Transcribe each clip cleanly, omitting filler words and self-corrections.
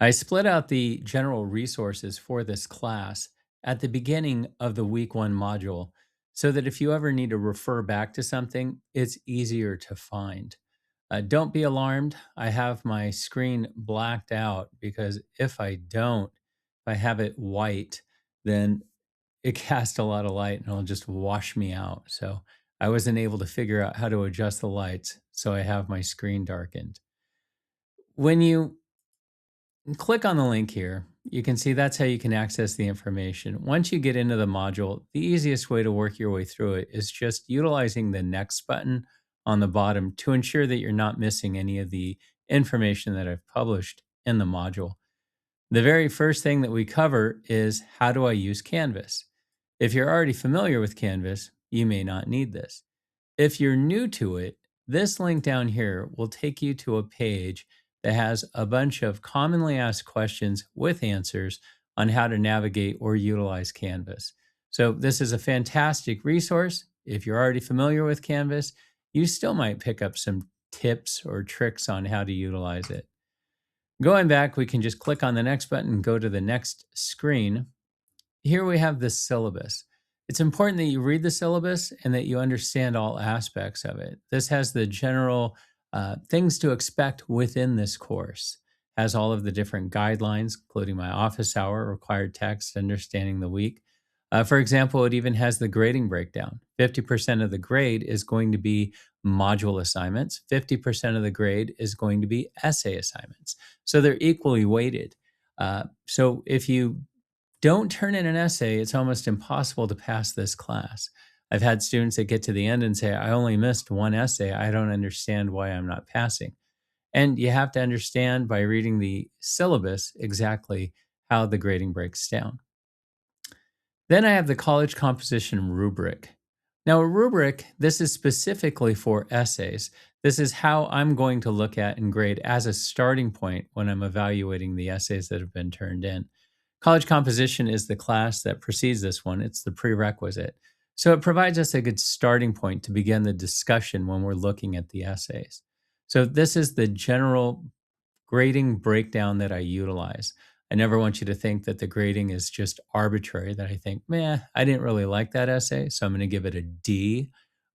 I split out the general resources for this class at the beginning of the week one module so that if you ever need to refer back to something, it's easier to find. Don't be alarmed. I have my screen blacked out because if I don't, if I have it white, then it casts a lot of light and it'll just wash me out. So I wasn't able to figure out how to adjust the lights. So I have my screen darkened. When you click on the link here, you can see that's how you can access the information. Once you get into the module, the easiest way to work your way through it is just utilizing the next button on the bottom to ensure that you're not missing any of the information that I've published in the module. The very first thing that we cover is how do I use Canvas? If you're already familiar with Canvas, you may not need this. If you're new to it, this link down here will take you to a page that has a bunch of commonly asked questions with answers on how to navigate or utilize Canvas. So, this is a fantastic resource. If you're already familiar with Canvas, you still might pick up some tips or tricks on how to utilize it. Going back, we can just click on the next button and go to the next screen. Here we have the syllabus. It's important that you read the syllabus and that you understand all aspects of it. This has the general things to expect within this course. Has all of the different guidelines, including my office hour, required text, understanding the week. For example, it even has the grading breakdown. 50% of the grade is going to be module assignments. 50% of the grade is going to be essay assignments. So they're equally weighted. So if you don't turn in an essay, it's almost impossible to pass this class. I've had students that get to the end and say, I only missed one essay. I don't understand why I'm not passing. And you have to understand by reading the syllabus exactly how the grading breaks down. Then I have the college composition rubric. Now, a rubric, this is specifically for essays. This is how I'm going to look at and grade as a starting point when I'm evaluating the essays that have been turned in. College composition is the class that precedes this one, it's the prerequisite. So it provides us a good starting point to begin the discussion when we're looking at the essays. So this is the general grading breakdown that I utilize. I never want you to think that the grading is just arbitrary, that I think, man, I didn't really like that essay, so I'm going to give it a D.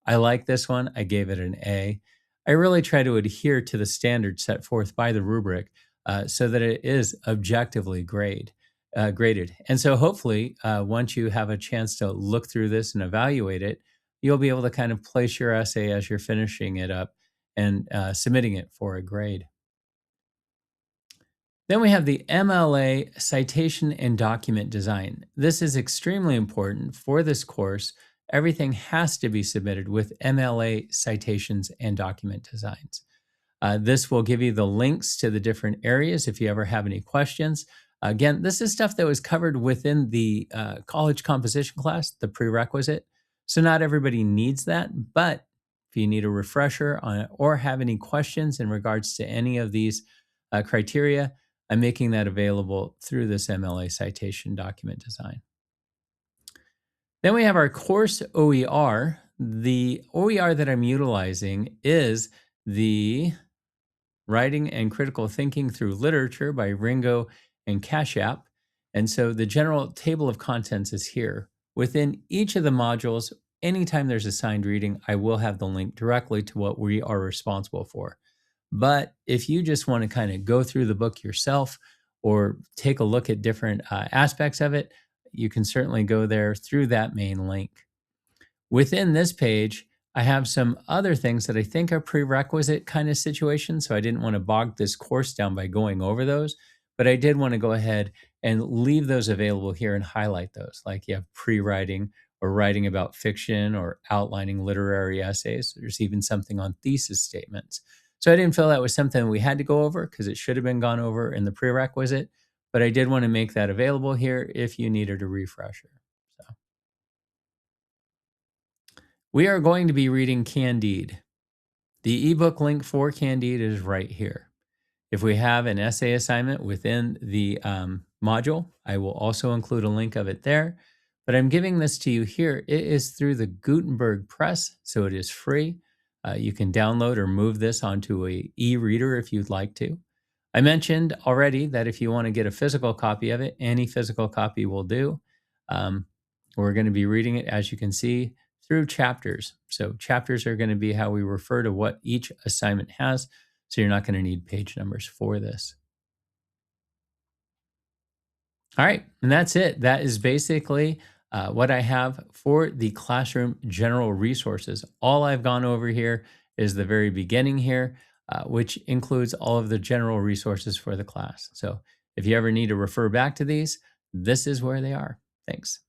I like this one, I gave it an A. I really try to adhere to the standards set forth by the rubric so that it is objectively graded. And so hopefully, once you have a chance to look through this and evaluate it, you'll be able to kind of place your essay as you're finishing it up and submitting it for a grade. Then we have the MLA citation and document design. This is extremely important for this course. Everything has to be submitted with MLA citations and document designs. This will give you the links to the different areas if you ever have any questions. Again, this is stuff that was covered within the college composition class, the prerequisite. So not everybody needs that, but if you need a refresher on it or have any questions in regards to any of these criteria, I'm making that available through this MLA citation document design. Then we have our course OER. The OER that I'm utilizing is the Writing and Critical Thinking Through Literature by Ringo and Kashap. And so the general table of contents is here. Within each of the modules, anytime there's assigned reading, I will have the link directly to what we are responsible for. But if you just want to kind of go through the book yourself or take a look at different aspects of it, you can certainly go there through that main link. Within this page, I have some other things that I think are prerequisite kind of situations. So I didn't want to bog this course down by going over those, but I did want to go ahead and leave those available here and highlight those. Like you have pre-writing or writing about fiction or outlining literary essays. There's even something on thesis statements. So I didn't feel that was something we had to go over because it should have been gone over in the prerequisite, but I did want to make that available here if you needed a refresher. So we are going to be reading Candide. The ebook link for Candide is right here. If we have an essay assignment within the module, I will also include a link of it there. But I'm giving this to you here. It is through the Gutenberg Press, so it is free. You can download or move this onto a e-reader if you'd like to. I mentioned already that if you want to get a physical copy of it, any physical copy will do. Um, we're going to be reading it, as you can see, through chapters. So, chapters are going to be how we refer to what each assignment has. So, you're not going to need page numbers for this. All right, and that's it. That is basically what I have for the classroom general resources. All I've gone over here is the very beginning here, which includes all of the general resources for the class. So if you ever need to refer back to these, this is where they are. Thanks.